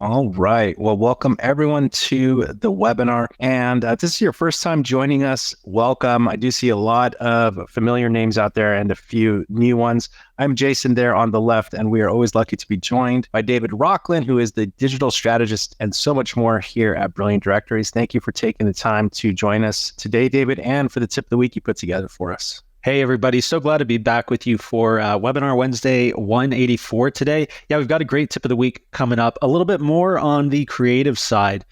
All right. Well, welcome everyone to the webinar. And this is your first time joining us. Welcome. I do see a lot of familiar names out there and a few new ones. I'm Jason there on the left, and we are always lucky to be joined by David Rockland, who is the digital strategist and so much more here at Brilliant Directories. Thank you for taking the time to join us today, David, and for the tip of the week you put together for us. Hey, everybody. So glad to be back with you for Webinar Wednesday 184 today. Yeah, we've got a great tip of the week coming up, a little bit more on the creative side.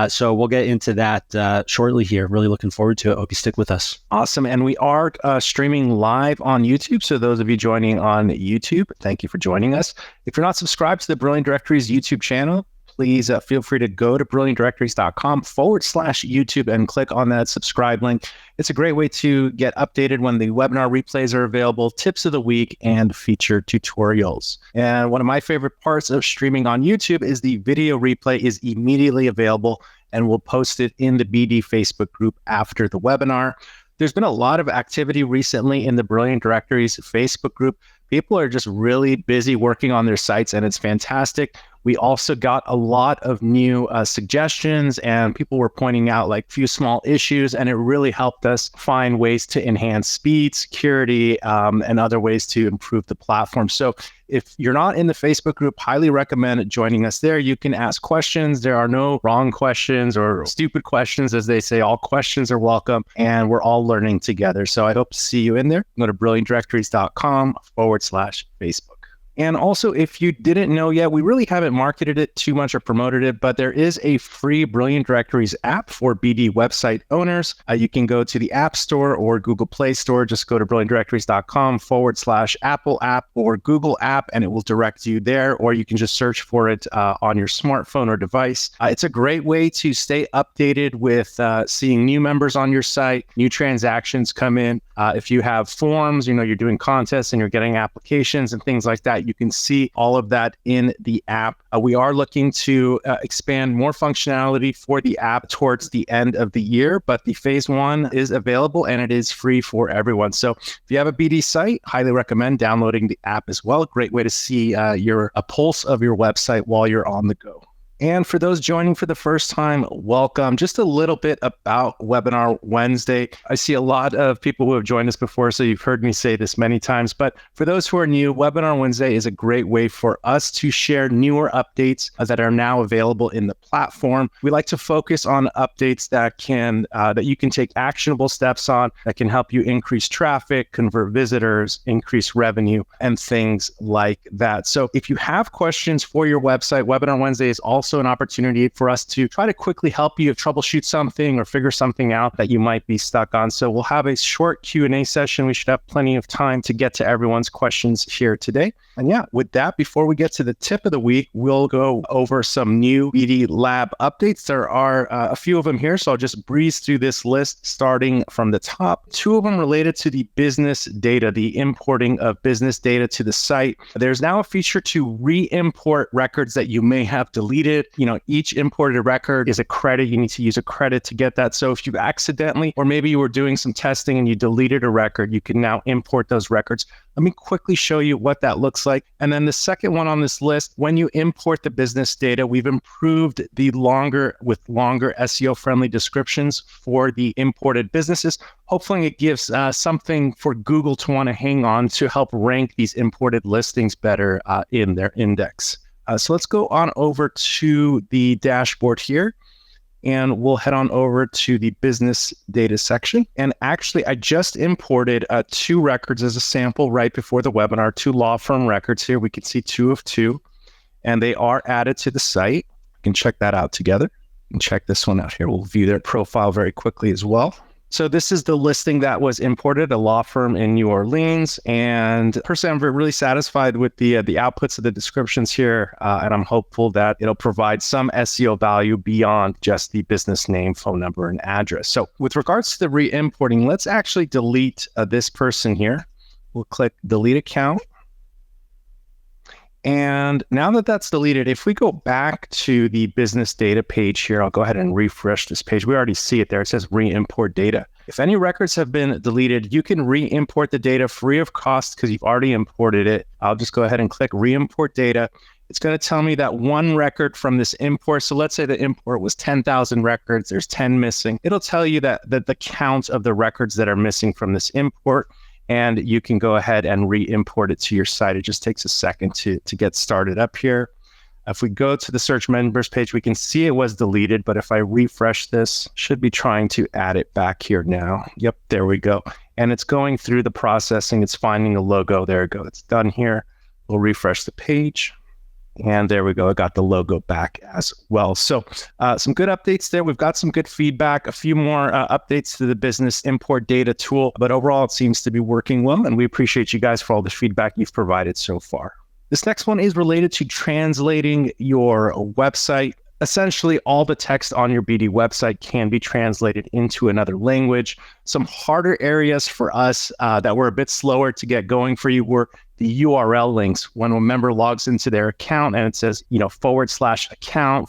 So we'll get into that shortly here. Really looking forward to it. Hope you stick with us. Awesome. And we are streaming live on YouTube. So those of you joining on YouTube, thank you for joining us. If you're not subscribed to the Brilliant Directories YouTube channel, please feel free to go to brilliantdirectories.com/YouTube and click on that subscribe link. It's a great way to get updated when the webinar replays are available, tips of the week, and featured tutorials. And one of my favorite parts of streaming on YouTube is the video replay is immediately available, and we'll post it in the BD Facebook group after the webinar. There's been a lot of activity recently in the Brilliant Directories Facebook group. People are just really busy working on their sites, and it's fantastic. We also got a lot of new suggestions, and people were pointing out like a few small issues, and it really helped us find ways to enhance speed, security, and other ways to improve the platform. So if you're not in the Facebook group, highly recommend joining us there. You can ask questions. There are no wrong questions or stupid questions, as they say. All questions are welcome, and we're all learning together. So I hope to see you in there. Go to brilliantdirectories.com/Facebook. And also, if you didn't know yet, we really haven't marketed it too much or promoted it, but there is a free Brilliant Directories app for BD website owners. You can go to the App Store or Google Play Store. Just go to brilliantdirectories.com/Apple app or Google app, and it will direct you there, or you can just search for it on your smartphone or device. It's a great way to stay updated with seeing new members on your site, new transactions come in. If you have forms, you're doing contests and you're getting applications and things like that, you can see all of that in the app. We are looking to expand more functionality for the app towards the end of the year, but the phase 1 is available and it is free for everyone. So if you have a BD site, highly recommend downloading the app as well. Great way to see a pulse of your website while you're on the go. And for those joining for the first time, welcome. Just a little bit about Webinar Wednesday. I see a lot of people who have joined us before, so you've heard me say this many times. But for those who are new, Webinar Wednesday is a great way for us to share newer updates that are now available in the platform. We like to focus on updates that you can take actionable steps on, that can help you increase traffic, convert visitors, increase revenue, and things like that. So if you have questions for your website, Webinar Wednesday is also an opportunity for us to try to quickly help you troubleshoot something or figure something out that you might be stuck on. So we'll have a short Q&A session. We should have plenty of time to get to everyone's questions here today. And yeah, with that, before we get to the tip of the week, we'll go over some new BD Lab updates. There are a few of them here, so I'll just breeze through this list starting from the top. 2 of them related to the business data, the importing of business data to the site. There's now a feature to re-import records that you may have deleted. Each imported record is a credit. You need to use a credit to get that. So if you accidentally, or maybe you were doing some testing and you deleted a record, you can now import those records. Let me quickly show you what that looks like. And then the second one on this list, when you import the business data, we've improved the longer SEO-friendly descriptions for the imported businesses. Hopefully it gives something for Google to want to hang on to help rank these imported listings better in their index. So let's go on over to the dashboard here. And we'll head on over to the business data section. And actually, I just imported 2 records as a sample right before the webinar, 2 law firm records here. We can see 2 of 2, and they are added to the site. We can check that out together and check this one out here. We'll view their profile very quickly as well. So this is the listing that was imported, a law firm in New Orleans. And personally, I'm really satisfied with the outputs of the descriptions here. And I'm hopeful that it'll provide some SEO value beyond just the business name, phone number, and address. So with regards to the re-importing, let's actually delete this person here. We'll click delete account. And now that that's deleted, if we go back to the business data page here, I'll go ahead and refresh this page. We already see it there. It says re-import data. If any records have been deleted, you can re-import the data free of cost because you've already imported it. I'll just go ahead and click re-import data. It's going to tell me that one record from this import. So let's say the import was 10,000 records. There's 10 missing. It'll tell you that the count of the records that are missing from this import, and you can go ahead and re-import it to your site. It just takes a second to get started up here. If we go to the search members page, we can see it was deleted, but if I refresh this, should be trying to add it back here now. Yep, there we go. And it's going through the processing. It's finding a logo. There we go. It's done here. We'll refresh the page. And there we go. I got the logo back as well. So some good updates there. We've got some good feedback, a few more updates to the business import data tool, but overall it seems to be working well. And we appreciate you guys for all the feedback you've provided so far. This next one is related to translating your website. Essentially, all the text on your BD website can be translated into another language. Some harder areas for us that were a bit slower to get going for you were the URL links. When a member logs into their account and it says, /account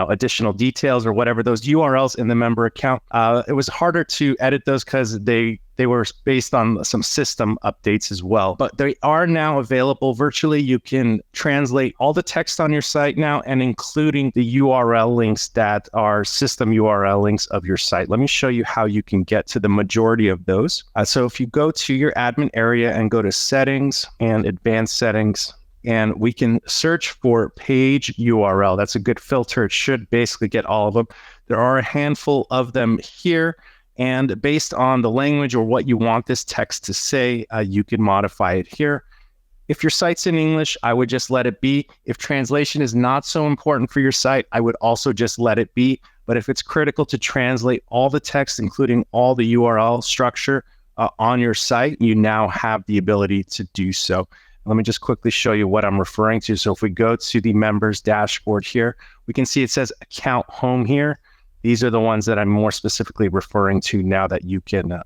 / additional details or whatever, those URLs in the member account, it was harder to edit those because they were based on some system updates as well. But they are now available virtually. You can translate all the text on your site now, and including the URL links that are system URL links of your site. Let me show you how you can get to the majority of those. So if you go to your admin area and go to settings and advanced settings, and we can search for page URL. That's a good filter. It should basically get all of them. There are a handful of them here. And based on the language or what you want this text to say, you can modify it here. If your site's in English, I would just let it be. If translation is not so important for your site, I would also just let it be. But if it's critical to translate all the text, including all the URL structure on your site, you now have the ability to do so. Let me just quickly show you what I'm referring to. So if we go to the members dashboard here, we can see it says account home here. These are the ones that I'm more specifically referring to now that you can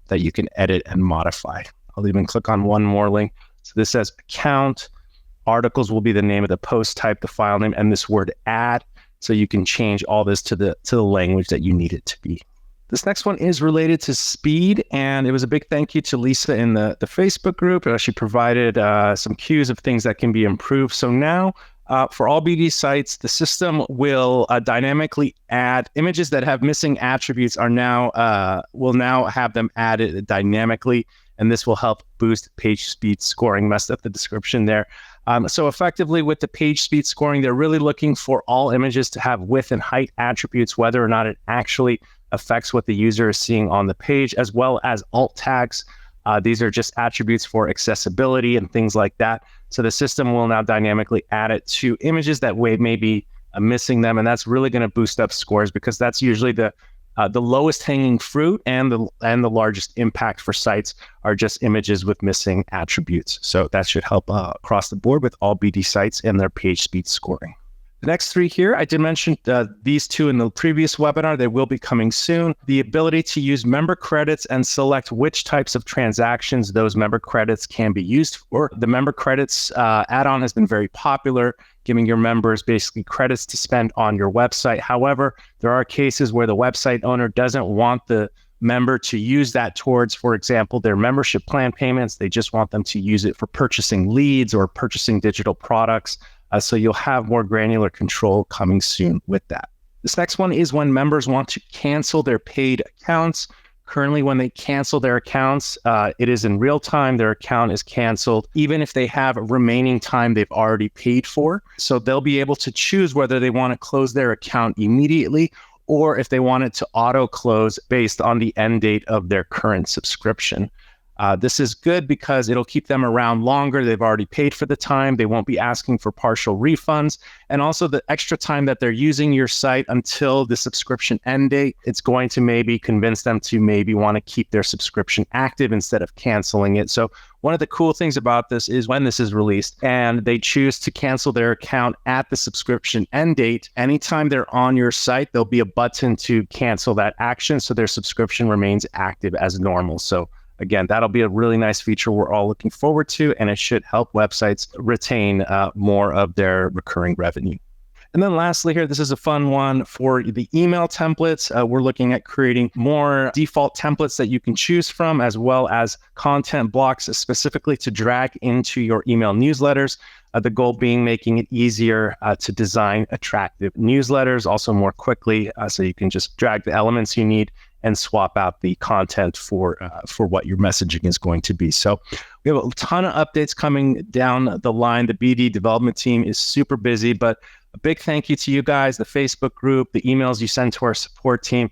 edit and modify. I'll even click on one more link. So this says account, articles will be the name of the post type, the file name, and this word add. So you can change all this to the language that you need it to be. This next one is related to speed, and it was a big thank you to Lisa in the Facebook group. She provided some cues of things that can be improved. So now, for all BD sites, the system will dynamically add images that have missing attributes will now have them added dynamically, and this will help boost PageSpeed scoring. Messed up the description there. So effectively with the PageSpeed scoring, they're really looking for all images to have width and height attributes, whether or not it actually affects what the user is seeing on the page, as well as alt tags. These are just attributes for accessibility and things like that. So the system will now dynamically add it to images that may be missing them, and that's really going to boost up scores because that's usually the lowest hanging fruit and the largest impact for sites are just images with missing attributes. So that should help across the board with all BD sites and their page speed scoring. The next three here, I did mention these two in the previous webinar. They will be coming soon. The ability to use member credits and select which types of transactions those member credits can be used for. The member credits add-on has been very popular, giving your members basically credits to spend on your website. However, there are cases where the website owner doesn't want the member to use that towards, for example, their membership plan payments. They just want them to use it for purchasing leads or purchasing digital products. So you'll have more granular control coming soon with that. This next one is when members want to cancel their paid accounts. Currently, when they cancel their accounts, it is in real time. Their account is canceled, even if they have remaining time they've already paid for. So they'll be able to choose whether they want to close their account immediately or if they want it to auto close based on the end date of their current subscription. This is good because it'll keep them around longer. They've already paid for the time. They won't be asking for partial refunds. And also the extra time that they're using your site until the subscription end date, it's going to maybe convince them to maybe want to keep their subscription active instead of canceling it. So one of the cool things about this is when this is released and they choose to cancel their account at the subscription end date, anytime they're on your site, there'll be a button to cancel that action so their subscription remains active as normal. So again, that'll be a really nice feature we're all looking forward to, and it should help websites retain more of their recurring revenue. And then lastly here, this is a fun one for the email templates. We're looking at creating more default templates that you can choose from, as well as content blocks specifically to drag into your email newsletters. The goal being making it easier to design attractive newsletters, also more quickly, so you can just drag the elements you need and swap out the content for what your messaging is going to be. So we have a ton of updates coming down the line. The BD development team is super busy, but a big thank you to you guys, the Facebook group, the emails you send to our support team.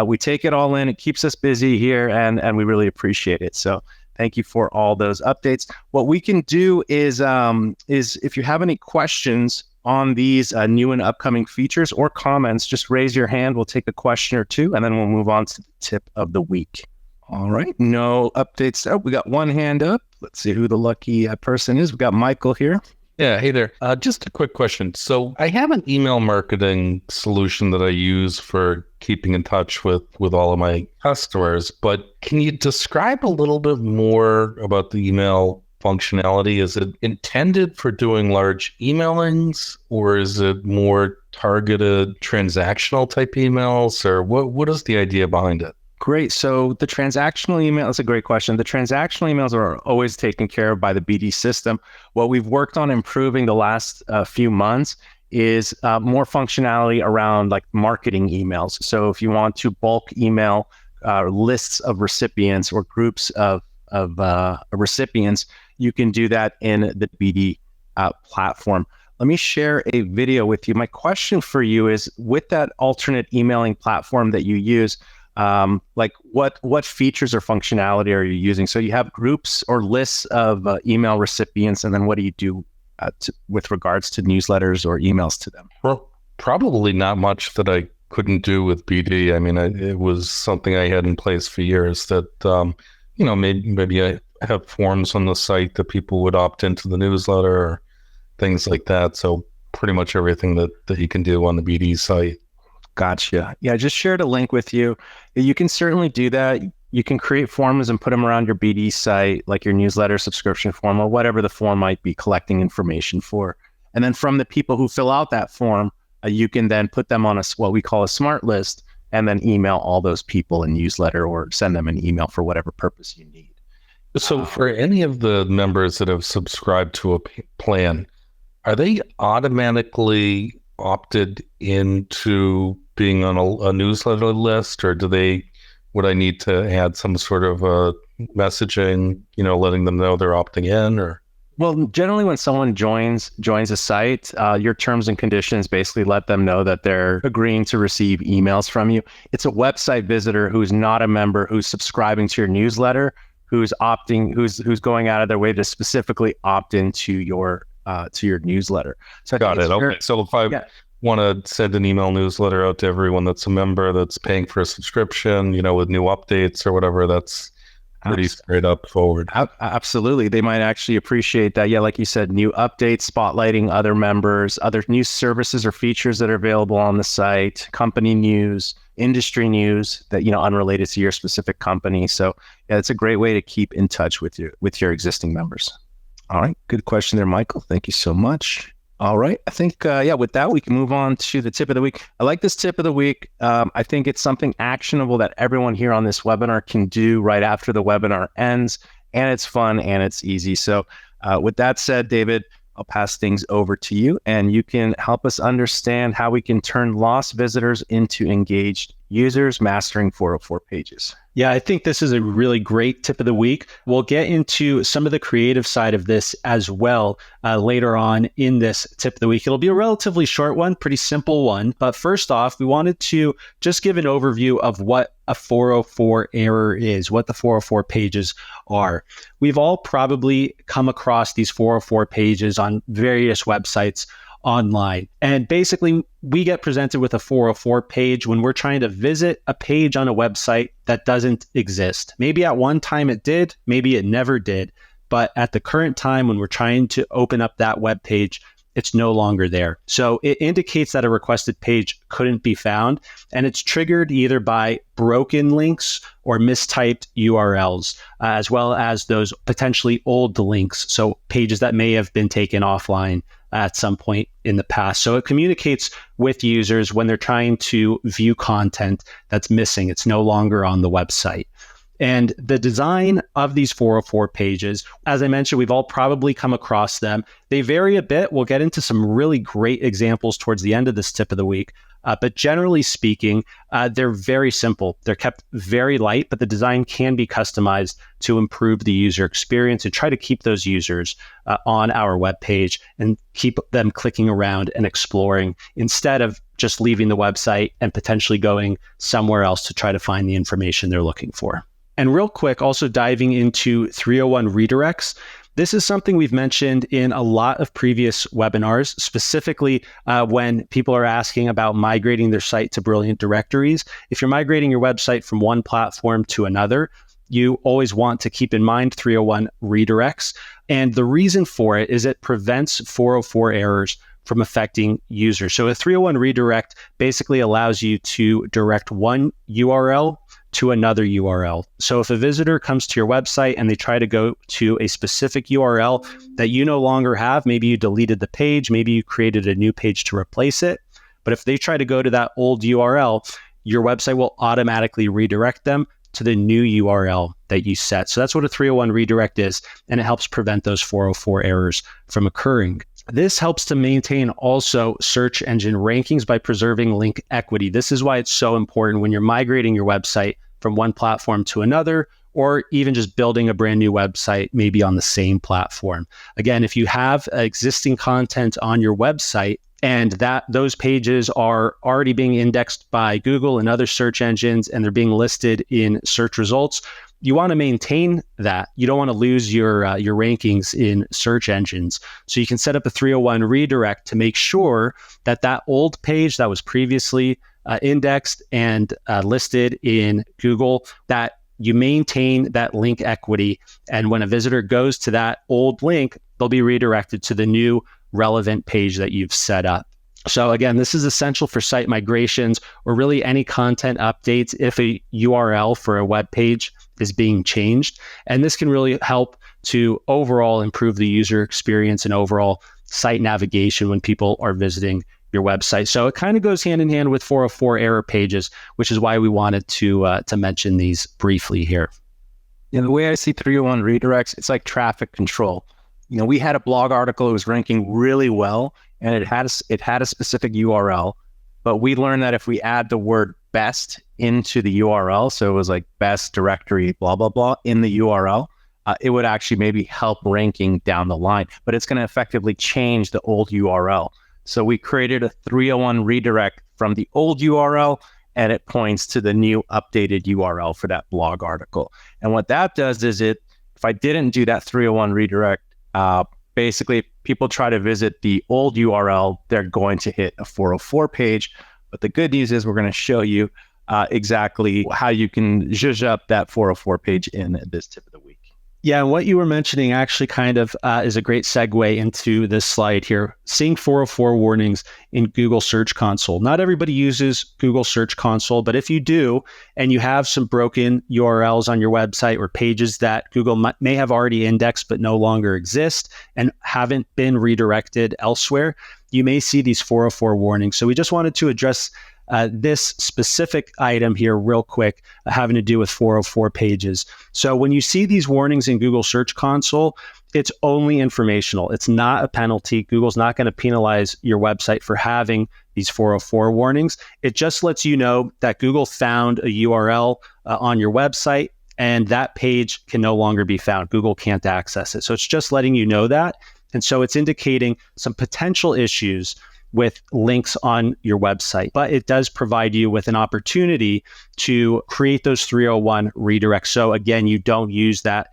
We take it all in. It keeps us busy here, and we really appreciate it. So thank you for all those updates. What we can do is if you have any questions on these new and upcoming features or comments, just raise your hand. We'll take a question or two, and then we'll move on to the tip of the week. All right, no updates. Oh, we got one hand up. Let's see who the lucky person is. We got Michael here. Yeah, hey there. Just a quick question. So I have an email marketing solution that I use for keeping in touch with all of my customers, but can you describe a little bit more about the email functionality? Is it intended for doing large emailings, or is it more targeted transactional type emails, or what is the idea behind it? Great. So the transactional email, that's a great question. The transactional emails are always taken care of by the BD system. What we've worked on improving the last few months is more functionality around like marketing emails. So if you want to bulk email lists of recipients or groups of recipients, you can do that in the BD platform. Let me share a video with you. My question for you is, with that alternate emailing platform that you use, like what features or functionality are you using? So you have groups or lists of email recipients, and then what do you do with regards to newsletters or emails to them? Well, probably not much that I couldn't do with BD. I mean, it was something I had in place for years that, maybe I have forms on the site that people would opt into the newsletter or things like that. So pretty much everything that you can do on the BD site. Gotcha. Yeah, I just shared a link with you. You can certainly do that. You can create forms and put them around your BD site, like your newsletter subscription form or whatever the form might be collecting information for. And then from the people who fill out that form, you can then put them on what we call a smart list, and then email all those people in newsletter or send them an email for whatever purpose you need. So for any of the members that have subscribed to a plan, are they automatically opted into being on a newsletter list, or would I need to add some sort of messaging, letting them know they're opting in? Or well, generally when someone joins a site, your terms and conditions basically let them know that they're agreeing to receive emails from you. It's a website visitor who's not a member, who's subscribing to your newsletter, who's going out of their way to specifically opt into your newsletter. So got it. Okay. So if I want to send an email newsletter out to everyone that's a member that's paying for a subscription, with new updates or whatever, that's pretty straight up forward. Absolutely. They might actually appreciate that. Yeah, like you said, new updates, spotlighting other members, other new services or features that are available on the site, company news, industry news that, unrelated to your specific company. So yeah, it's a great way to keep in touch with your existing members. All right. Good question there, Michael. Thank you so much. All right. I think, with that, we can move on to the tip of the week. I like this tip of the week. I think it's something actionable that everyone here on this webinar can do right after the webinar ends, and it's fun and it's easy. So with that said, David, I'll pass things over to you, and you can help us understand how we can turn lost visitors into engaged users, mastering 404 pages. Yeah, I think this is a really great tip of the week. We'll get into some of the creative side of this as well later on in this tip of the week. It'll be a relatively short one, pretty simple one. But first off, we wanted to just give an overview of what a 404 error is, what the 404 pages are. We've all probably come across these 404 pages on various websites online. And basically, we get presented with a 404 page when we're trying to visit a page on a website that doesn't exist. Maybe at one time it did, maybe it never did. But at the current time, when we're trying to open up that web page, it's no longer there. So it indicates that a requested page couldn't be found, and it's triggered either by broken links or mistyped URLs, as well as those potentially old links, so pages that may have been taken offline at some point in the past. So it communicates with users when they're trying to view content that's missing. It's no longer on the website. And the design of these 404 pages, as I mentioned, we've all probably come across them. They vary a bit. We'll get into some really great examples towards the end of this tip of the week. But generally speaking, they're very simple. They're kept very light, but the design can be customized to improve the user experience and try to keep those users on our web page and keep them clicking around and exploring instead of just leaving the website and potentially going somewhere else to try to find the information they're looking for. And real quick, also diving into 301 redirects. This is something we've mentioned in a lot of previous webinars, specifically when people are asking about migrating their site to Brilliant Directories. If you're migrating your website from one platform to another, you always want to keep in mind 301 redirects. And the reason for it is it prevents 404 errors from affecting users. So a 301 redirect basically allows you to direct one URL to another URL. So if a visitor comes to your website and they try to go to a specific URL that you no longer have, maybe you deleted the page, maybe you created a new page to replace it. But if they try to go to that old URL, your website will automatically redirect them to the new URL that you set. So that's what a 301 redirect is, and it helps prevent those 404 errors from occurring. This helps to maintain also search engine rankings by preserving link equity. This is why it's so important when you're migrating your website from one platform to another, or even just building a brand new website, maybe on the same platform. Again, if you have existing content on your website and that those pages are already being indexed by Google and other search engines, and they're being listed in search results, you want to maintain that. You don't want to lose your rankings in search engines. So you can set up a 301 redirect to make sure that that old page that was previously indexed and listed in Google, that you maintain that link equity. And when a visitor goes to that old link, they'll be redirected to the new relevant page that you've set up. So again, this is essential for site migrations or really any content updates if a URL for a web page is being changed. And this can really help to overall improve the user experience and overall site navigation when people are visiting your website. So it kind of goes hand in hand with 404 error pages, which is why we wanted to mention these briefly here. The way I see 301 redirects, it's like traffic control. We had a blog article that was ranking really well, and it had a specific URL, but we learned that if we add the word best into the URL, so it was like best directory, blah, blah, blah, in the URL, it would actually maybe help ranking down the line, but it's going to effectively change the old URL. So we created a 301 redirect from the old URL, and it points to the new updated URL for that blog article. And what that does is if I didn't do that 301 redirect, basically, if people try to visit the old URL, they're going to hit a 404 page. But the good news is we're going to show you exactly how you can zhuzh up that 404 page in this tip of the week. Yeah, and what you were mentioning actually kind of is a great segue into this slide here. Seeing 404 warnings in Google Search Console. Not everybody uses Google Search Console, but if you do, and you have some broken URLs on your website or pages that Google may have already indexed but no longer exist and haven't been redirected elsewhere, you may see these 404 warnings. So we just wanted to address this specific item here real quick, having to do with 404 pages. So when you see these warnings in Google Search Console, it's only informational. It's not a penalty. Google's not going to penalize your website for having these 404 warnings. It just lets you know that Google found a URL on your website, and that page can no longer be found. Google can't access it. So it's just letting you know that. And so it's indicating some potential issues with links on your website, but it does provide you with an opportunity to create those 301 redirects. So again, you don't use that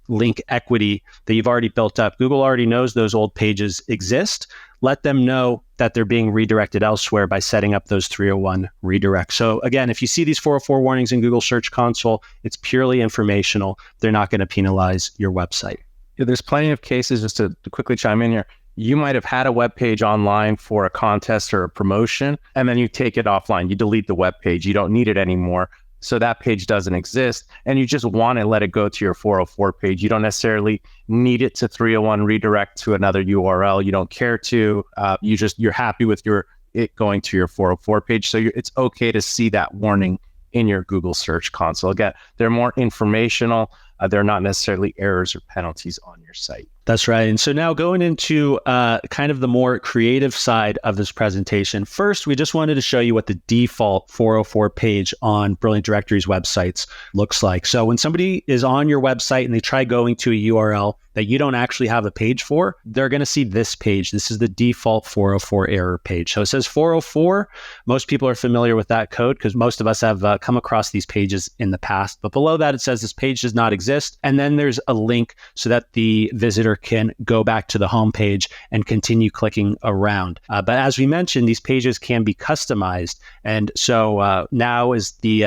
link equity that you've already built up. Google already knows those old pages exist. Let them know that they're being redirected elsewhere by setting up those 301 redirects. So again, if you see these 404 warnings in Google Search Console, it's purely informational. They're not going to penalize your website. There's plenty of cases, just to quickly chime in here. You might have had a web page online for a contest or a promotion, and then you take it offline. You delete the web page. You don't need it anymore. So that page doesn't exist, and you just want to let it go to your 404 page. You don't necessarily need it to 301 redirect to another URL. You don't care to. You're happy with it going to your 404 page. So it's okay to see that warning in your Google Search Console. Again, they're more informational. They're not necessarily errors or penalties on your site. That's right. And so now going into kind of the more creative side of this presentation, first, we just wanted to show you what the default 404 page on Brilliant Directories websites looks like. So when somebody is on your website and they try going to a URL that you don't actually have a page for, they're going to see this page. This is the default 404 error page. So it says 404. Most people are familiar with that code because most of us have come across these pages in the past. But below that, it says this page does not exist. And then there's a link so that the visitor can go back to the home page and continue clicking around. But as we mentioned, these pages can be customized. And so now is the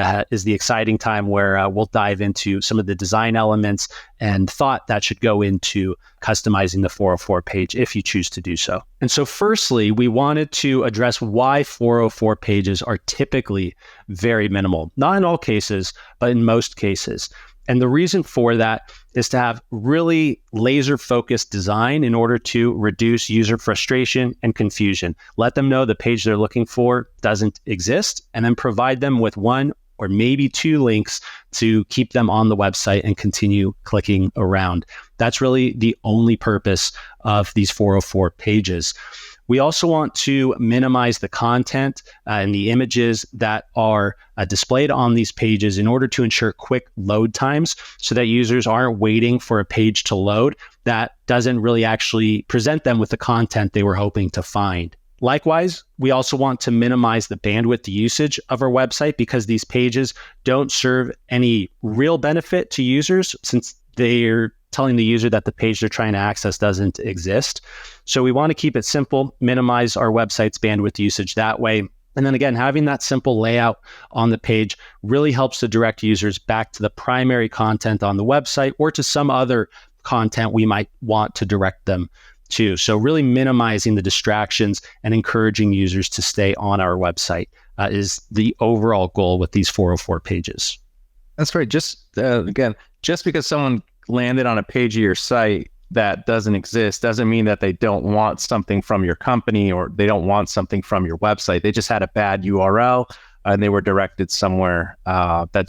exciting time where we'll dive into some of the design elements and thought that should go into customizing the 404 page if you choose to do so. And so firstly, we wanted to address why 404 pages are typically very minimal. Not in all cases, but in most cases. And the reason for that is to have really laser-focused design in order to reduce user frustration and confusion. Let them know the page they're looking for doesn't exist, and then provide them with one or maybe two links to keep them on the website and continue clicking around. That's really the only purpose of these 404 pages. We also want to minimize the content and the images that are displayed on these pages in order to ensure quick load times so that users aren't waiting for a page to load that doesn't really actually present them with the content they were hoping to find. Likewise, we also want to minimize the bandwidth usage of our website because these pages don't serve any real benefit to users since they're telling the user that the page they're trying to access doesn't exist. So we want to keep it simple, minimize our website's bandwidth usage that way. And then again, having that simple layout on the page really helps to direct users back to the primary content on the website or to some other content we might want to direct them to. So really minimizing the distractions and encouraging users to stay on our website is the overall goal with these 404 pages. That's right. Just because someone landed on a page of your site that doesn't exist doesn't mean that they don't want something from your company or they don't want something from your website. They just had a bad URL and they were directed somewhere that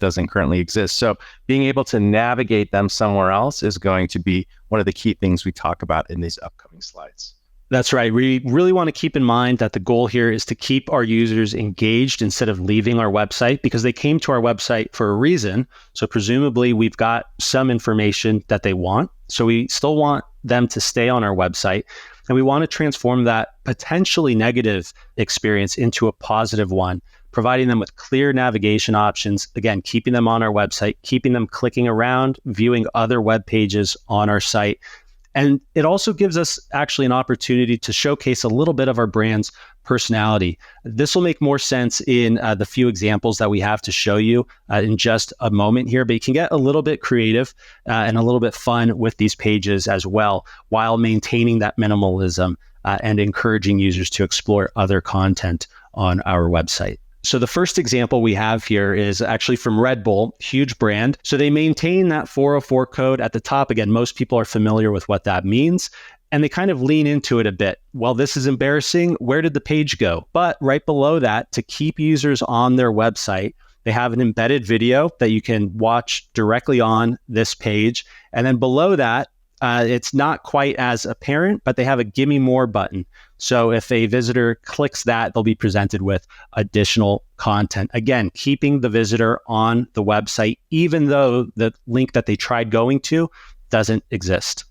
doesn't currently exist. So being able to navigate them somewhere else is going to be one of the key things we talk about in these upcoming slides. That's right. We really want to keep in mind that the goal here is to keep our users engaged instead of leaving our website because they came to our website for a reason. So presumably we've got some information that they want. So we still want them to stay on our website. And we want to transform that potentially negative experience into a positive one, providing them with clear navigation options, again, keeping them on our website, keeping them clicking around, viewing other web pages on our site. And it also gives us actually an opportunity to showcase a little bit of our brand's personality. This will make more sense in the few examples that we have to show you in just a moment here, but you can get a little bit creative and a little bit fun with these pages as well, while maintaining that minimalism and encouraging users to explore other content on our website. So the first example we have here is actually from Red Bull, huge brand. So they maintain that 404 code at the top. Again, most people are familiar with what that means. And they kind of lean into it a bit. Well, this is embarrassing. Where did the page go? But right below that, to keep users on their website, they have an embedded video that you can watch directly on this page. And then below that, it's not quite as apparent, but they have a Gimme More button. So if a visitor clicks that, they'll be presented with additional content. Again, keeping the visitor on the website, even though the link that they tried going to doesn't exist.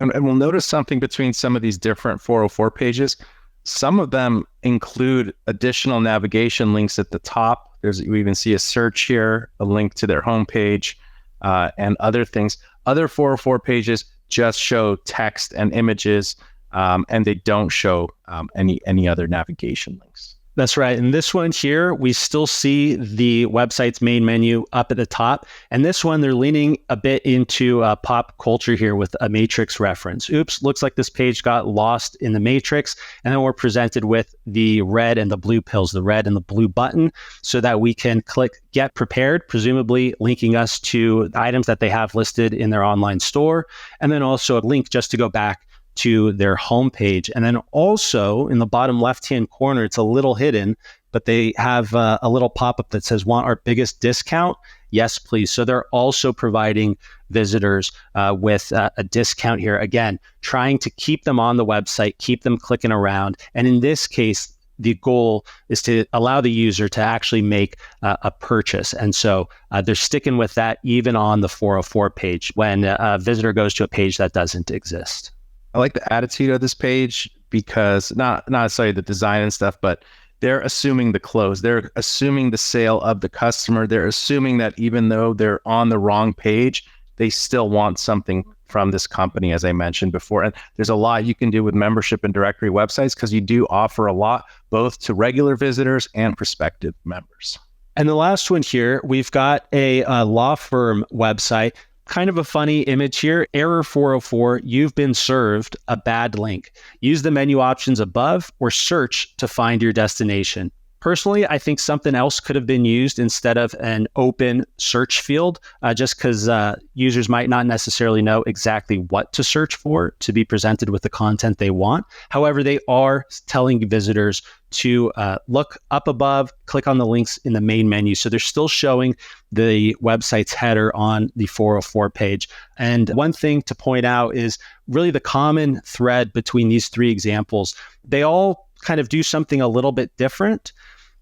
And we'll notice something between some of these different 404 pages. Some of them include additional navigation links at the top. We even see a search here, a link to their homepage, and other things. Other 404 pages just show text and images, and they don't show any other navigation links. That's right. And this one here, we still see the website's main menu up at the top. And this one, they're leaning a bit into pop culture here with a matrix reference. Oops, looks like this page got lost in the matrix. And then we're presented with the red and the blue pills, the red and the blue button, so that we can click Get Prepared, presumably linking us to items that they have listed in their online store. And then also a link just to go back to their homepage. And then also in the bottom left-hand corner, it's a little hidden, but they have a little pop-up that says, want our biggest discount? Yes, please. So they're also providing visitors with a discount here. Again, trying to keep them on the website, keep them clicking around. And in this case, the goal is to allow the user to actually make a purchase. And so they're sticking with that even on the 404 page when a visitor goes to a page that doesn't exist. I like the attitude of this page because not necessarily the design and stuff, but they're assuming the close. They're assuming the sale of the customer. They're assuming that even though they're on the wrong page, they still want something from this company, as I mentioned before. And there's a lot you can do with membership and directory websites because you do offer a lot both to regular visitors and prospective members. And the last one here, we've got a law firm website. Kind of a funny image here. Error 404, you've been served a bad link. Use the menu options above or search to find your destination. Personally, I think something else could have been used instead of an open search field, just because users might not necessarily know exactly what to search for to be presented with the content they want. However, they are telling visitors to look up above, click on the links in the main menu. So they're still showing the website's header on the 404 page. And one thing to point out is really the common thread between these three examples. They all kind of do something a little bit different,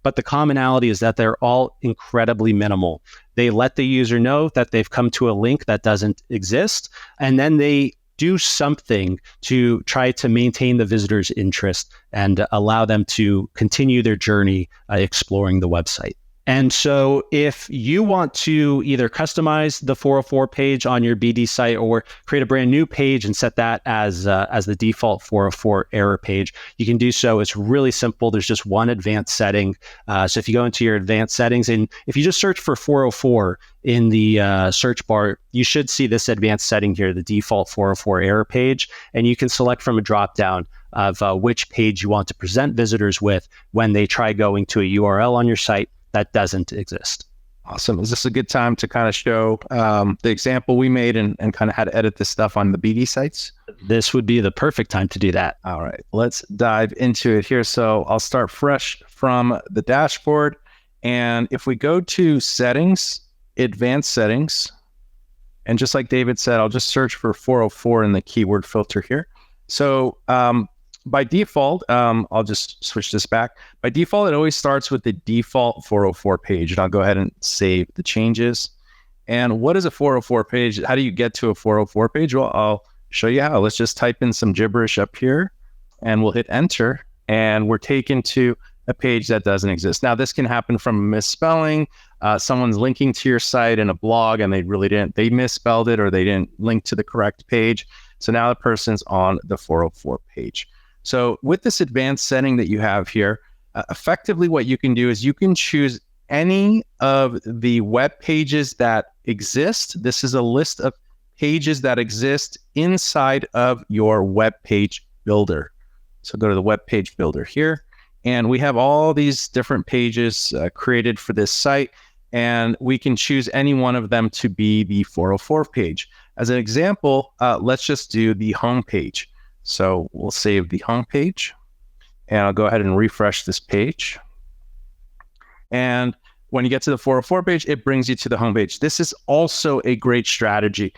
but the commonality is that they're all incredibly minimal. They let the user know that they've come to a link that doesn't exist, and then they do something to try to maintain the visitor's interest and allow them to continue their journey exploring the website. And so if you want to either customize the 404 page on your BD site or create a brand new page and set that as the default 404 error page, you can do so. It's really simple. There's just one advanced setting. So if you go into your advanced settings and if you just search for 404 in the search bar, you should see this advanced setting here, the default 404 error page, and you can select from a dropdown of which page you want to present visitors with when they try going to a URL on your site that doesn't exist. Awesome. Is this a good time to kind of show the example we made and kind of how to edit this stuff on the BD sites? This would be the perfect time to do that. All right, let's dive into it here. So I'll start fresh from the dashboard. And if we go to settings, advanced settings, and just like David said, I'll just search for 404 in the keyword filter here. So by default, I'll just switch this back. By default, it always starts with the default 404 page. And I'll go ahead and save the changes. And what is a 404 page? How do you get to a 404 page? Well, I'll show you how. Let's just type in some gibberish up here and we'll hit enter. And we're taken to a page that doesn't exist. Now, this can happen from misspelling. Someone's linking to your site in a blog and they misspelled it or they didn't link to the correct page. So now the person's on the 404 page. So with this advanced setting that you have here, effectively what you can do is you can choose any of the web pages that exist. This is a list of pages that exist inside of your web page builder. So go to the web page builder here, and we have all these different pages created for this site, and we can choose any one of them to be the 404 page. As an example, let's just do the home page. So we'll save the home page and I'll go ahead and refresh this page. And when you get to the 404 page, it brings you to the home page. This is also a great strategy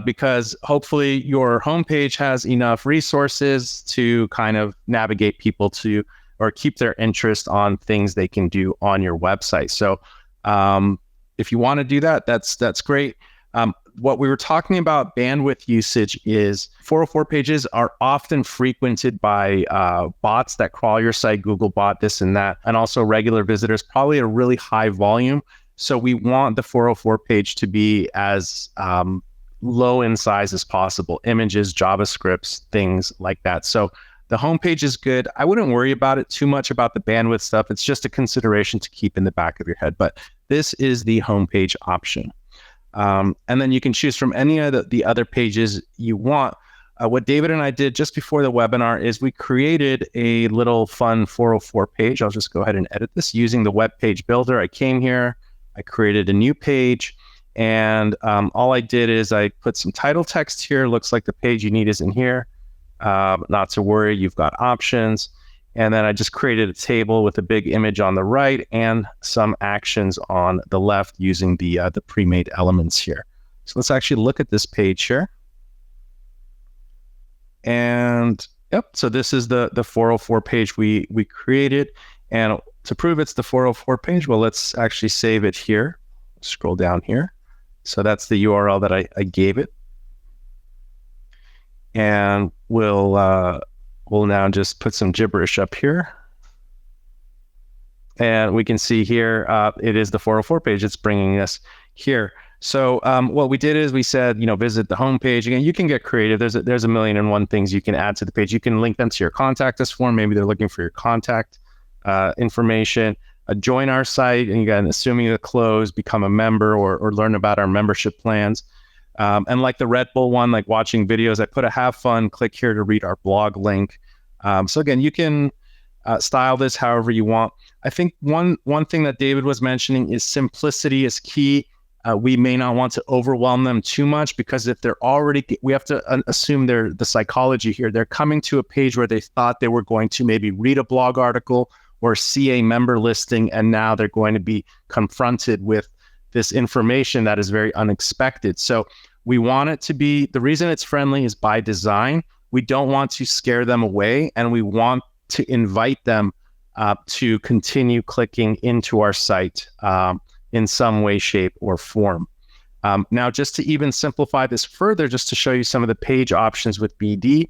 because hopefully your home page has enough resources to kind of navigate people to or keep their interest on things they can do on your website. So if you want to do that, that's great. What we were talking about bandwidth usage is 404 pages are often frequented by bots that crawl your site, Google bot, this and that, and also regular visitors, probably a really high volume. So we want the 404 page to be as low in size as possible, images, JavaScripts, things like that. So The homepage is good. I wouldn't worry about it too much about the bandwidth stuff. It's just a consideration to keep in the back of your head. But this is the homepage option. And then you can choose from any of the other pages you want. What David and I did just before the webinar is we created a little fun 404 page. I'll just go ahead and edit this using the web page builder. I came here, I created a new page, and all I did is I put some title text here. Looks like the page you need is in here. Not to worry, you've got options. And then I just created a table with a big image on the right and some actions on the left using the pre-made elements here. So let's actually look at this page here. And yep, so this is the 404 page we created. And to prove it's the 404 page, well, let's actually save it here. Scroll down here. So that's the URL that I gave it. And we'll now just put some gibberish up here. And we can see here, it is the 404 page. It's bringing us here. So what we did is we said, visit the homepage. Again, you can get creative. There's a million and one things you can add to the page. You can link them to your contact us form. Maybe they're looking for your contact information. Join our site, and again, assuming the close, become a member or learn about our membership plans. And like the Red Bull one, like watching videos, I put a have fun, click here to read our blog link. So again, you can style this however you want. I think one thing that David was mentioning is simplicity is key. We may not want to overwhelm them too much, because if they're already, we have to assume the psychology here. They're coming to a page where they thought they were going to maybe read a blog article or see a member listing, and now they're going to be confronted with this information that is very unexpected. So we want it to be, the reason it's friendly is by design. We don't want to scare them away, and we want to invite them to continue clicking into our site in some way, shape, or form. Now, just to even simplify this further, just to show you some of the page options with BD,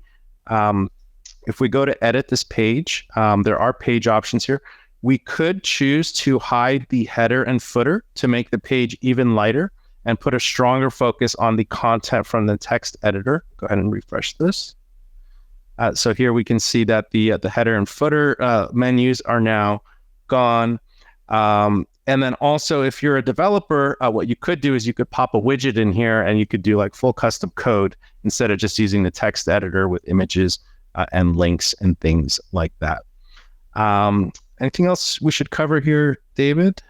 if we go to edit this page, there are page options here. We could choose to hide the header and footer to make the page even lighter and put a stronger focus on the content from the text editor. Go ahead and refresh this. So here we can see that the header and footer menus are now gone. And then also, if you're a developer, what you could do is you could pop a widget in here, and you could do like full custom code instead of just using the text editor with images and links and things like that. Anything else we should cover here, David?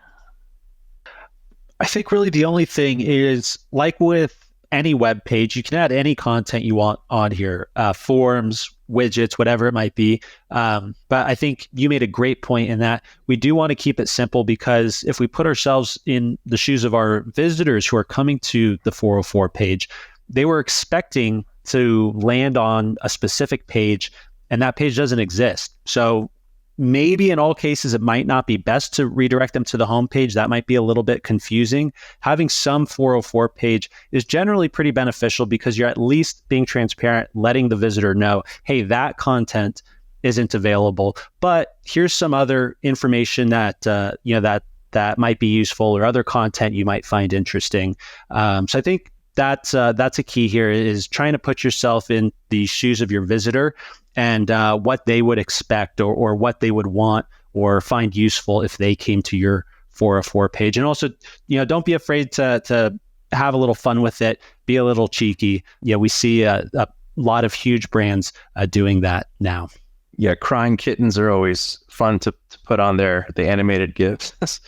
I think really the only thing is, like with any web page, you can add any content you want on here, forms, widgets, whatever it might be. But I think you made a great point in that we do want to keep it simple, because if we put ourselves in the shoes of our visitors who are coming to the 404 page, they were expecting to land on a specific page, and that page doesn't exist. So maybe in all cases, it might not be best to redirect them to the homepage. That might be a little bit confusing. Having some 404 page is generally pretty beneficial, because you're at least being transparent, letting the visitor know, hey, that content isn't available, but here's some other information that that might be useful, or other content you might find interesting. So I think that's a key here, is trying to put yourself in the shoes of your visitor and what they would expect or what they would want or find useful if they came to your 404 page. And also, don't be afraid to have a little fun with it, be a little cheeky. We see a lot of huge brands doing that now. Yeah, crying kittens are always fun to put on there, the animated GIFs.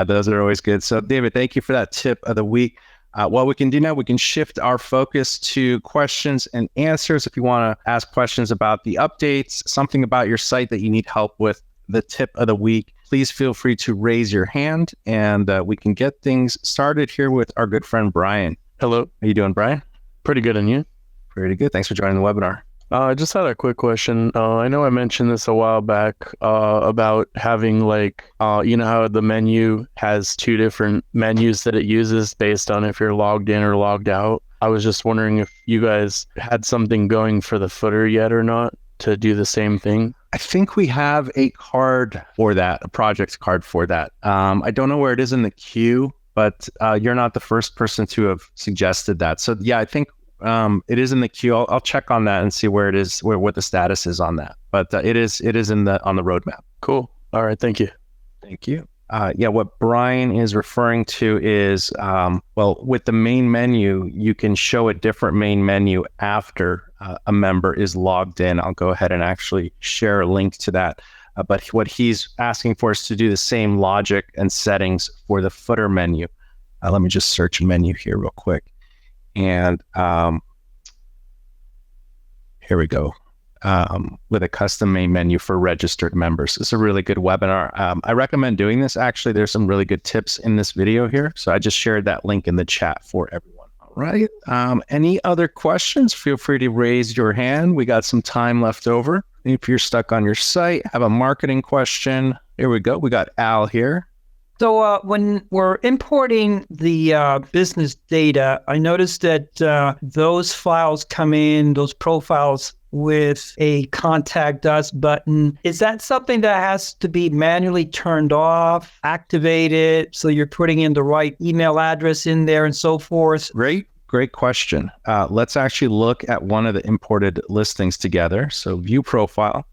Those are always good. So David, thank you for that tip of the week. What we can do now, we can shift our focus to questions and answers. If you want to ask questions about the updates, something about your site that you need help with, the tip of the week, please feel free to raise your hand, and we can get things started here with our good friend, Brian. Hello. How you doing, Brian? Pretty good, and you? Pretty good. Thanks for joining the webinar. I just had a quick question. I know I mentioned this a while back about having you know how the menu has two different menus that it uses based on if you're logged in or logged out. I was just wondering if you guys had something going for the footer yet or not to do the same thing. I think we have a card for that, a project card for that. I don't know where it is in the queue, but you're not the first person to have suggested that. So yeah, I think It is in the queue. I'll check on that and see where it is, what the status is on that. But it is on the roadmap. Cool. All right. Thank you. Thank you. What Brian is referring to is, with the main menu, you can show a different main menu after a member is logged in. I'll go ahead and actually share a link to that. But what he's asking for is to do the same logic and settings for the footer menu. Let me just search menu here real quick. And here we go. With a custom main menu for registered members. It's a really good webinar. I recommend doing this. Actually, there's some really good tips in this video here. So I just shared that link in the chat for everyone. All right. Any other questions? Feel free to raise your hand. We got some time left over. If you're stuck on your site, have a marketing question. Here we go. We got Al here. So when we're importing the business data, I noticed that those files come in, those profiles with a contact us button. Is that something that has to be manually turned off, activated, so you're putting in the right email address in there and so forth? Great question. Let's actually look at one of the imported listings together. So view profile.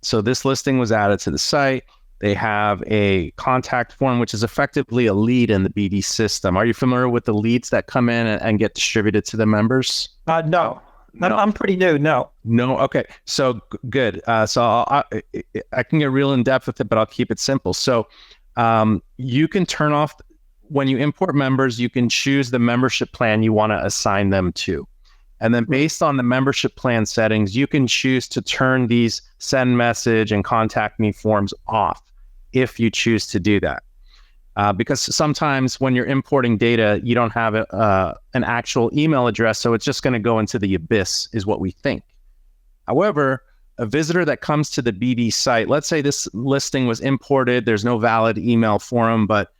So this listing was added to the site. They have a contact form, which is effectively a lead in the BD system. Are you familiar with the leads that come in and get distributed to the members? No. I'm pretty new. No. Okay. So good. So I can get real in depth with it, but I'll keep it simple. So you can turn off, when you import members, you can choose the membership plan you want to assign them to. And then based on the membership plan settings, you can choose to turn these send message and contact me forms off if you choose to do that. Because sometimes when you're importing data, you don't have an actual email address, so it's just going to go into the abyss, is what we think. However, a visitor that comes to the BD site, let's say this listing was imported, there's no valid email for them, but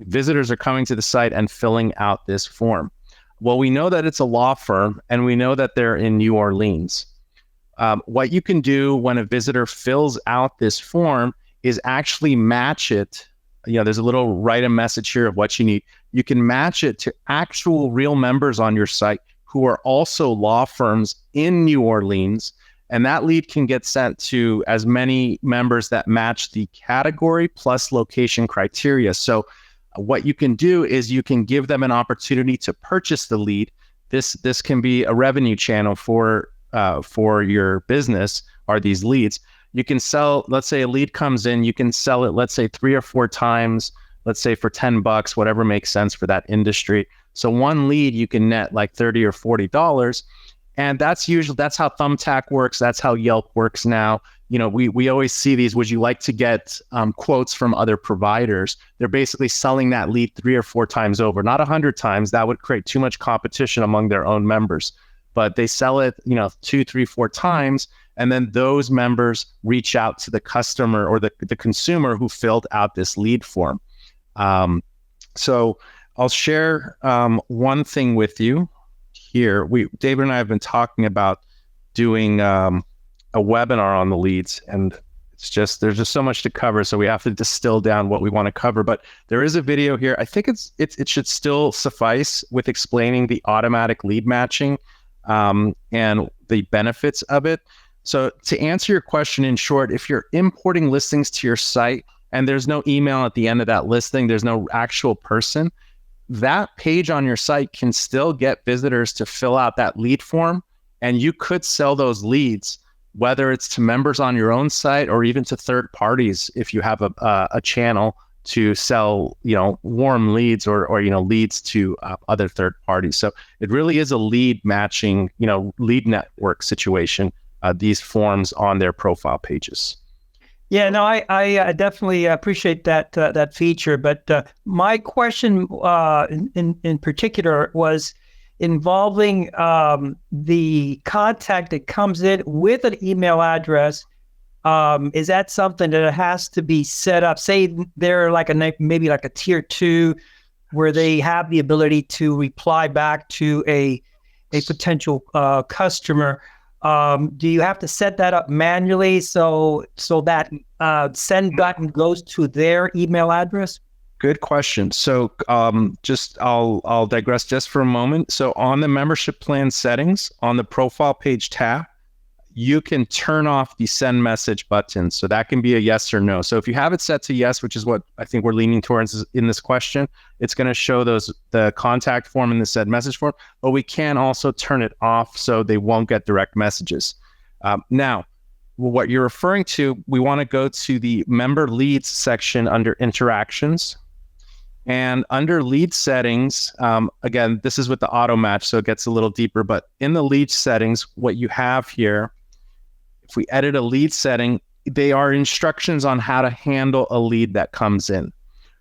visitors are coming to the site and filling out this form. Well, we know that it's a law firm, and we know that they're in New Orleans. What you can do when a visitor fills out this form is actually match it. There's a little write a message here of what you need. You can match it to actual real members on your site who are also law firms in New Orleans. And that lead can get sent to as many members that match the category plus location criteria. So what you can do is you can give them an opportunity to purchase the lead. This can be a revenue channel for your business, are these leads. You can sell, let's say a lead comes in, you can sell it, let's say 3 or 4 times, let's say for $10, whatever makes sense for that industry. So one lead, you can net like $30 or $40. And that's how Thumbtack works. That's how Yelp works now. We always see these, would you like to get quotes from other providers? They're basically selling that lead 3 or 4 times over, not 100 times. That would create too much competition among their own members. But they sell it, 2, 3, 4 times. And then those members reach out to the customer or the consumer who filled out this lead form. So I'll share one thing with you here. David and I have been talking about doing a webinar on the leads, and there's just so much to cover. So we have to distill down what we want to cover. But there is a video here. I think it should still suffice with explaining the automatic lead matching and the benefits of it. So to answer your question in short, if you're importing listings to your site and there's no email at the end of that listing, there's no actual person, that page on your site can still get visitors to fill out that lead form, and you could sell those leads, whether it's to members on your own site or even to third parties if you have a channel to sell, warm leads or leads to other third parties. So it really is a lead matching, lead network situation. These forms on their profile pages. Yeah, no, I definitely appreciate that feature. But my question in particular was involving the contact that comes in with an email address. Is that something that has to be set up? Say they're maybe like a tier 2, where they have the ability to reply back to a potential customer. Do you have to set that up manually so that send button goes to their email address? Good question. So I'll digress just for a moment. So on the membership plan settings, on the profile page tab, you can turn off the send message button. So that can be a yes or no. So if you have it set to yes, which is what I think we're leaning towards in this question, it's going to show the contact form and the send message form, but we can also turn it off so they won't get direct messages. Now, what you're referring to, we want to go to the member leads section under interactions. And under lead settings, again, this is with the auto match, so it gets a little deeper, but in the lead settings, what you have here, if we edit a lead setting, they are instructions on how to handle a lead that comes in.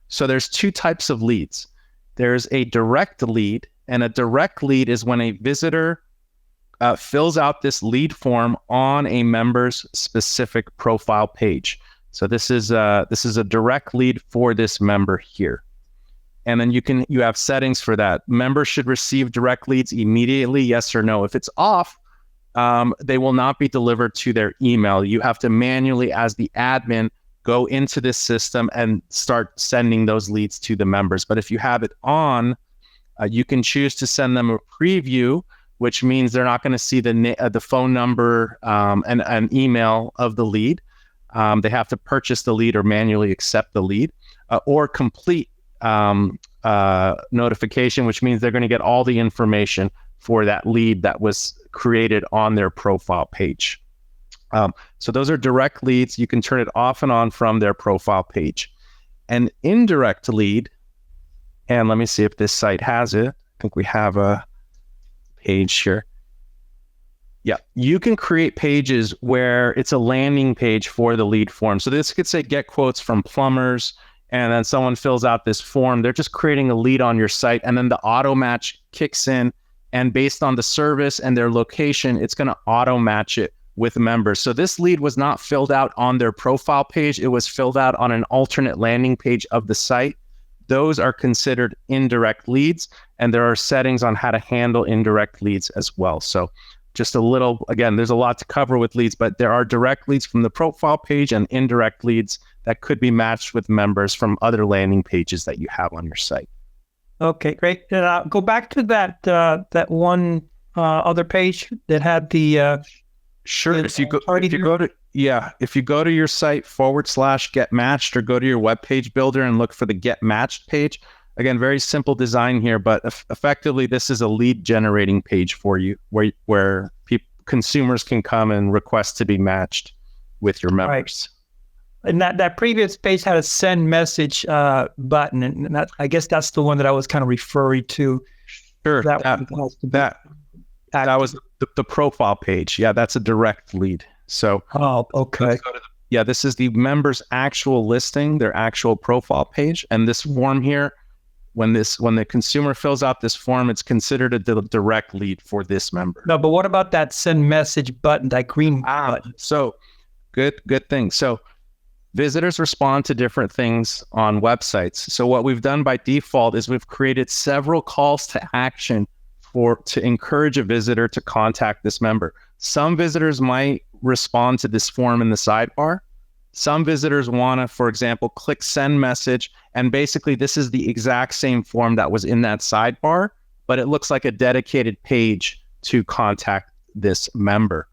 So there's two types of leads. There's a direct lead, and a direct lead is when a visitor fills out this lead form on a member's specific profile page. So this is a direct lead for this member here. And then you have settings for that. Members should receive direct leads immediately, yes or no. If it's off, they will not be delivered to their email. You have to manually, as the admin, go into this system and start sending those leads to the members. But if you have it on, you can choose to send them a preview, which means they're not going to see the phone number and an email of the lead. They have to purchase the lead or manually accept the lead, or complete notification, which means they're going to get all the information for that lead that was created on their profile page. So those are direct leads. You can turn it off and on from their profile page. An indirect lead, and let me see if this site has it. I think we have a page here. Yeah, you can create pages where it's a landing page for the lead form. So this could say get quotes from plumbers, and then someone fills out this form. They're just creating a lead on your site, and then the auto match kicks in, and based on the service and their location, it's going to auto match it with members. So this lead was not filled out on their profile page. It was filled out on an alternate landing page of the site. Those are considered indirect leads, and there are settings on how to handle indirect leads as well. So just a little, again, there's a lot to cover with leads, but there are direct leads from the profile page and indirect leads that could be matched with members from other landing pages that you have on your site. Okay, great. Go back to that one other page that had the sure. If you go to your site /get matched, or go to your web page builder and look for the get matched page. Again, very simple design here, but effectively this is a lead generating page for you, where consumers can come and request to be matched with your members. Right. And that previous page had a send message button, and I guess that's the one that I was kind of referring to. Sure, that was the profile page. Yeah, that's a direct lead. So, okay. This is the member's actual listing, their actual profile page, and this form here. When the consumer fills out this form, it's considered a direct lead for this member. No, but what about that send message button, that green button? So good thing. So visitors respond to different things on websites. So what we've done by default is we've created several calls to action to encourage a visitor to contact this member. Some visitors might respond to this form in the sidebar. Some visitors want to, for example, click send message, and basically this is the exact same form that was in that sidebar, but it looks like a dedicated page to contact this member.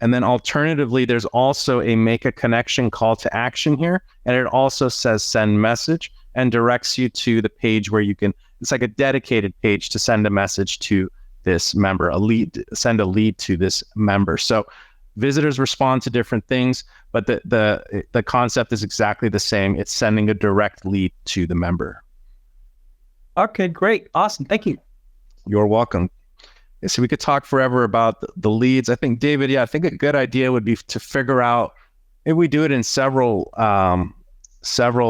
And then alternatively, there's also a make a connection call to action here, and it also says send message and directs you to the page where you can, it's like a dedicated page to send a message to this member, send a lead to this member. So visitors respond to different things, but the concept is exactly the same. It's sending a direct lead to the member. Okay, great. Awesome. Thank you. You're welcome. So we could talk forever about the leads. I think, David, I think a good idea would be to figure out, maybe we do it in several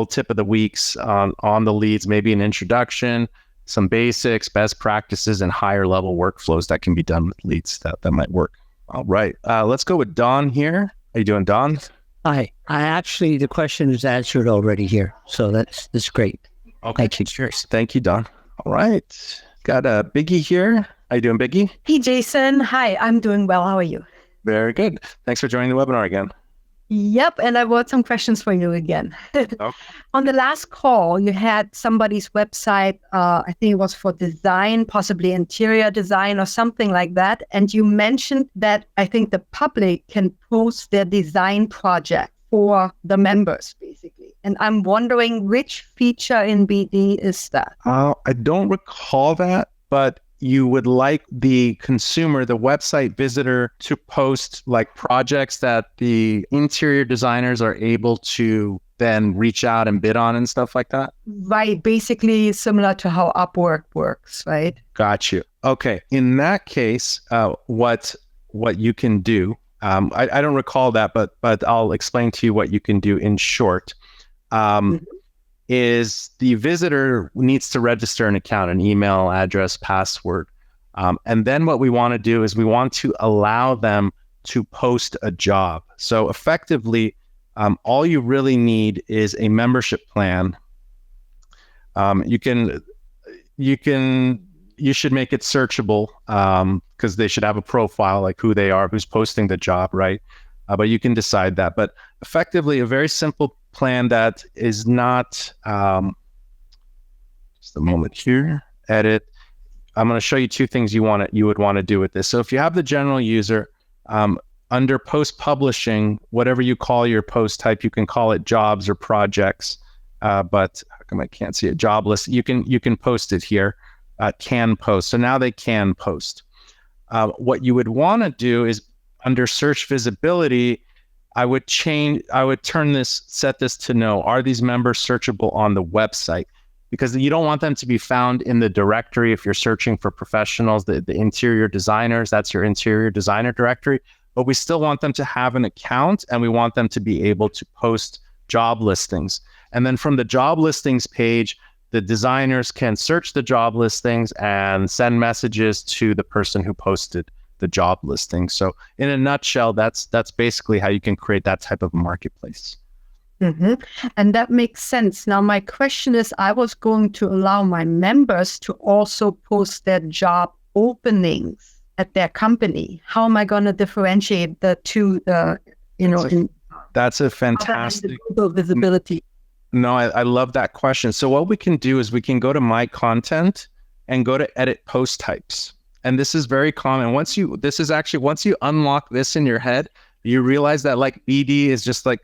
tip of the weeks on the leads, maybe an introduction, some basics, best practices, and higher level workflows that can be done with leads that might work. All right. Let's go with Don here. How you doing, Don? Hi. The question is answered already here. So that's great. Okay. Thank you. Cheers. Thank you, Don. All right. Got Biggie here. How you doing, Biggie? Hey, Jason. Hi, I'm doing well. How are you? Very good. Thanks for joining the webinar again. Yep, and I wrote some questions for you again. Okay. On the last call, you had somebody's website, I think it was for design, possibly interior design or something like that. And you mentioned that I think the public can post their design project for the members, basically. And I'm wondering which feature in BD is that? I don't recall that, but you would like the consumer, the website visitor, to post like projects that the interior designers are able to then reach out and bid on and stuff like that? Right, basically similar to how Upwork works, right? Got you. Okay. In that case, what you can do, I don't recall that, but I'll explain to you what you can do in short. Is the visitor needs to register an account, an email address, password. And then what we want to do is we want to allow them to post a job. So effectively, all you really need is a membership plan. You should make it searchable because they should have a profile, like who they are, who's posting the job, right? But you can decide that. But effectively, a very simple plan that is not, just a moment here, edit. I'm going to show you two things you would want to do with this. So if you have the general user, under post publishing, whatever you call your post type, you can call it jobs or projects. But how come I can't see a job list? You can post it here, can post. So now they can post. What you would want to do is under search visibility, I would set this to no. Are these members searchable on the website? Because you don't want them to be found in the directory if you're searching for professionals, the interior designers, that's your interior designer directory. But we still want them to have an account, and we want them to be able to post job listings. And then from the job listings page, the designers can search the job listings and send messages to the person who posted the job listing. So in a nutshell, that's basically how you can create that type of marketplace. And that makes sense. Now, my question is, I was going to allow my members to also post their job openings at their company. How am I going to differentiate the two, that's a fantastic Google visibility? No, I love that question. So what we can do is we can go to My Content and go to Edit Post Types. And this is very common. Once you unlock this in your head, you realize that like BD is just like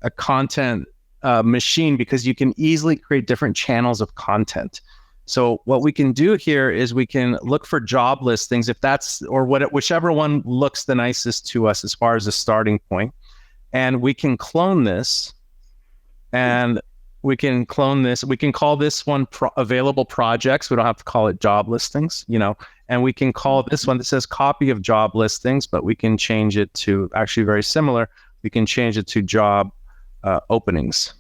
a content machine, because you can easily create different channels of content. So what we can do here is we can look for job listings, whichever one looks the nicest to us as far as a starting point. And we can clone this, and we can call this one available projects. We don't have to call it job listings, and we can call this one that says copy of job listings, but we can change it to actually very similar. We can change it to job openings.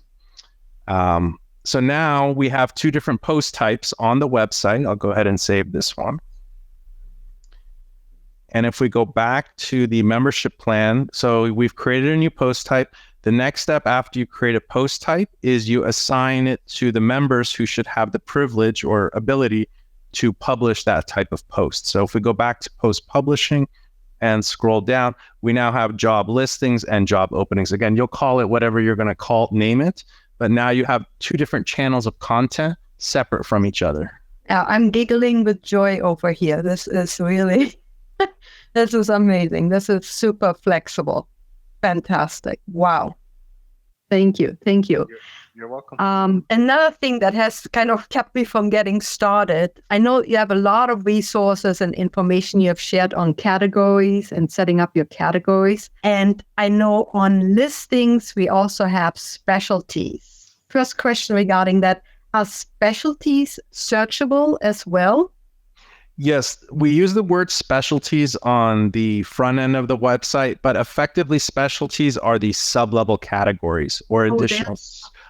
So now we have two different post types on the website. I'll go ahead and save this one. And if we go back to the membership plan, so we've created a new post type. The next step after you create a post type is you assign it to the members who should have the privilege or ability to publish that type of post. So if we go back to post publishing and scroll down, we now have job listings and job openings. Again, you'll call it whatever you're going to name it, but now you have two different channels of content separate from each other. I'm giggling with joy over here. This is really, this is amazing. This is super flexible. Fantastic. Wow. Thank you. You're welcome. Another thing that has kind of kept me from getting started, I know you have a lot of resources and information you have shared on categories and setting up your categories. And I know on listings, we also have specialties. First question regarding that, are specialties searchable as well? Yes, we use the word specialties on the front end of the website, but effectively specialties are the sub-level categories or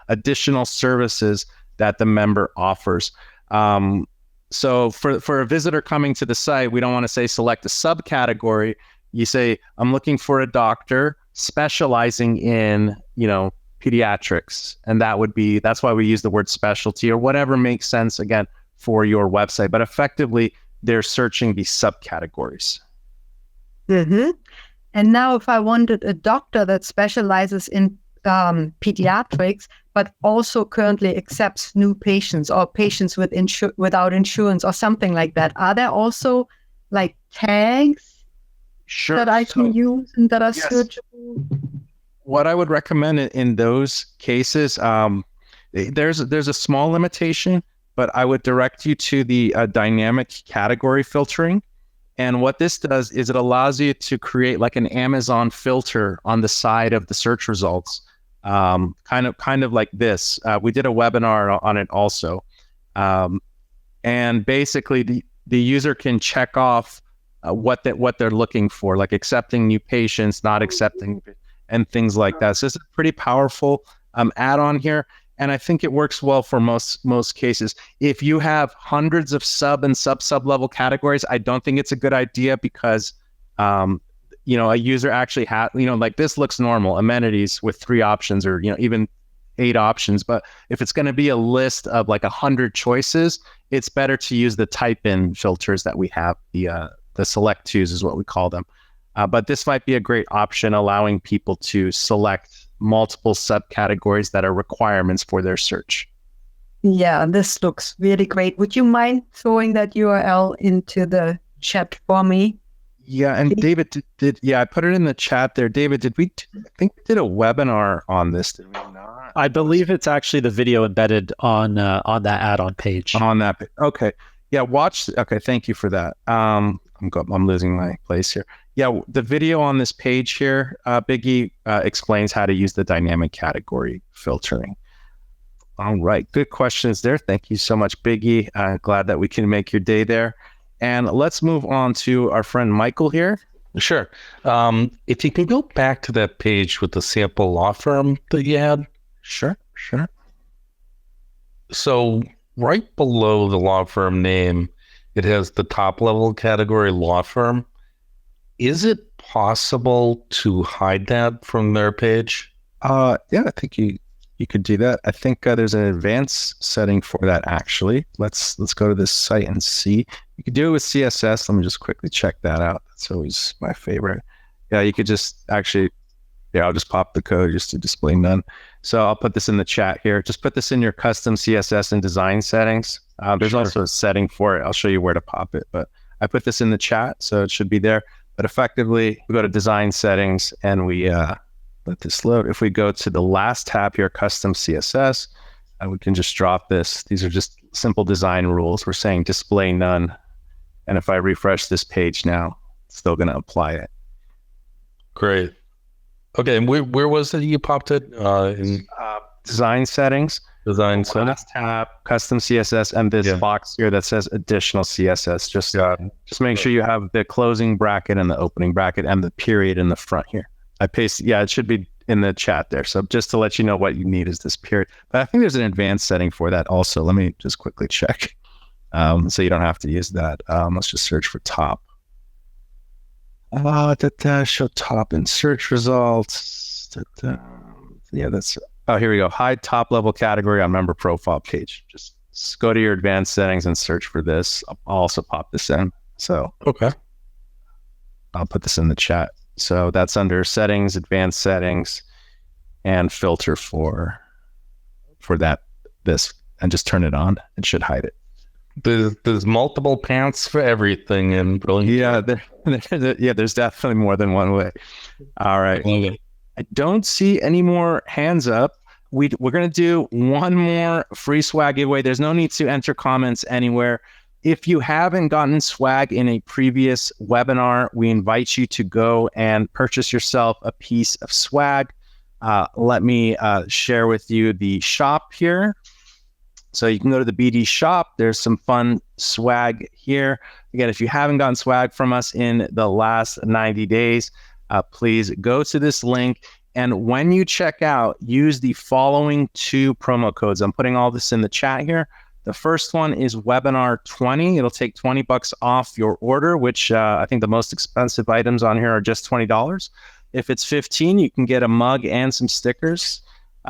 additional services that the member offers. So for a visitor coming to the site, we don't want to say select a subcategory. You say, I'm looking for a doctor specializing in, pediatrics. And that's why we use the word specialty or whatever makes sense, again, for your website. But effectively, they're searching the subcategories. And now if I wanted a doctor that specializes in pediatrics, but also currently accepts new patients or patients with without insurance or something like that, are there also like tags that I can use and that are searchable? What I would recommend in those cases, there's a small limitation, but I would direct you to the dynamic category filtering. And what this does is it allows you to create like an Amazon filter on the side of the search results, kind of like this. We did a webinar on it also. And basically the user can check off what they're looking for, like accepting new patients, not accepting, and things like that. So it's a pretty powerful add-on here. And I think it works well for most cases. If you have hundreds of sub and sub level categories, I don't think it's a good idea because, a user actually has, like this looks normal, amenities with 3 options or, even 8 options. But if it's going to be a list of like 100 choices, it's better to use the type in filters that we have. The select twos is what we call them. But this might be a great option, allowing people to select multiple subcategories that are requirements for their search. Yeah, this looks really great. Would you mind throwing that URL into the chat for me? Yeah, and David did I put it in the chat there. David, I think we did a webinar on this, did we not? I believe it's actually the video embedded on that add-on page. On that page. Okay. Yeah, okay, thank you for that. I'm losing my place here. Yeah, the video on this page here, Biggie, explains how to use the dynamic category filtering. All right, good questions there. Thank you so much, Biggie. Glad that we can make your day there. And let's move on to our friend Michael here. Sure. If you can go back to that page with the sample law firm that you had. Sure. So right below the law firm name, it has the top level category law firm. Is it possible to hide that from their page? Yeah, I think you could do that. I think there's an advanced setting for that actually. Let's go to this site and see. You could do it with CSS. Let me just quickly check that out. That's always my favorite. Yeah, you could just actually, I'll just pop the code just to display none. So I'll put this in the chat here. Just put this in your custom CSS and design settings. There's also a setting for it. I'll show you where to pop it, but I put this in the chat, so it should be there. But effectively, we go to design settings and we let this load. If we go to the last tab here, custom CSS, we can just drop this. These are just simple design rules. We're saying display none. And if I refresh this page now, it's still going to apply it. Great. Okay, and where was it you popped it? In design settings. Design settings. Last tab, custom CSS, and this box here that says additional CSS. Just make sure you have the closing bracket and the opening bracket and the period in the front here. I pasted, it should be in the chat there. So just to let you know what you need is this period. But I think there's an advanced setting for that also. Let me just quickly check. So you don't have to use that. Let's just search for top. Show top in search results. Here we go. Hide top level category on member profile page. Just go to your advanced settings and search for this. I'll also pop this in. So okay, I'll put this in the chat. So that's under settings, advanced settings, and filter for this, and just turn it on. It should hide it. There's multiple paths for everything, and there's definitely more than one way. All right. I don't see any more hands up. We're going to do one more free swag giveaway. There's no need to enter comments anywhere. If you haven't gotten swag in a previous webinar, we invite you to go and purchase yourself a piece of swag. Let me share with you the shop here. So you can go to the BD shop. There's some fun swag here. Again, if you haven't gotten swag from us in the last 90 days, please go to this link. And when you check out, use the following 2 promo codes. I'm putting all this in the chat here. The first one is webinar 20. It'll take $20 off your order, which I think the most expensive items on here are just $20. If it's 15, you can get a mug and some stickers.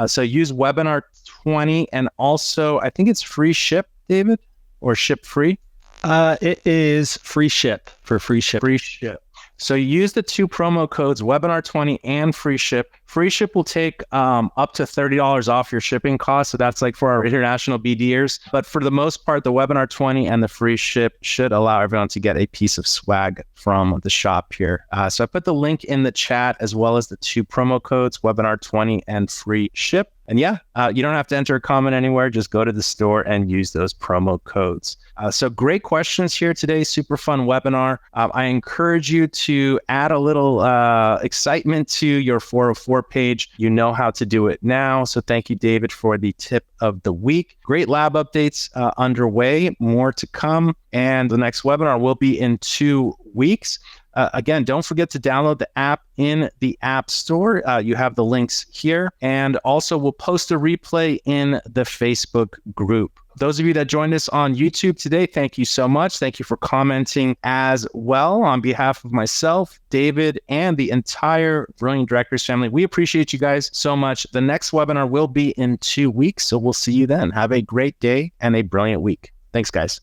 So use webinar 20, and also I think it's free ship, David, or ship free. It is free ship for free ship. Free ship. So use the 2 promo codes, webinar20 and free ship. Free ship will take up to $30 off your shipping cost. So that's like for our international BDers. But for the most part, the webinar20 and the free ship should allow everyone to get a piece of swag from the shop here. So I put the link in the chat as well as the 2 promo codes, webinar20 and free ship. And yeah, you don't have to enter a comment anywhere. Just go to the store and use those promo codes. So great questions here today. Super fun webinar. I encourage you to add a little excitement to your 404 page. You know how to do it now. So thank you, David, for the tip of the week. Great lab updates underway. More to come. And the next webinar will be in 2 weeks. Again, don't forget to download the app in the App Store. You have the links here. And also, we'll post a replay in the Facebook group. Those of you that joined us on YouTube today, thank you so much. Thank you for commenting as well. On behalf of myself, David, and the entire Brilliant Directories family, we appreciate you guys so much. The next webinar will be in 2 weeks, so we'll see you then. Have a great day and a brilliant week. Thanks, guys.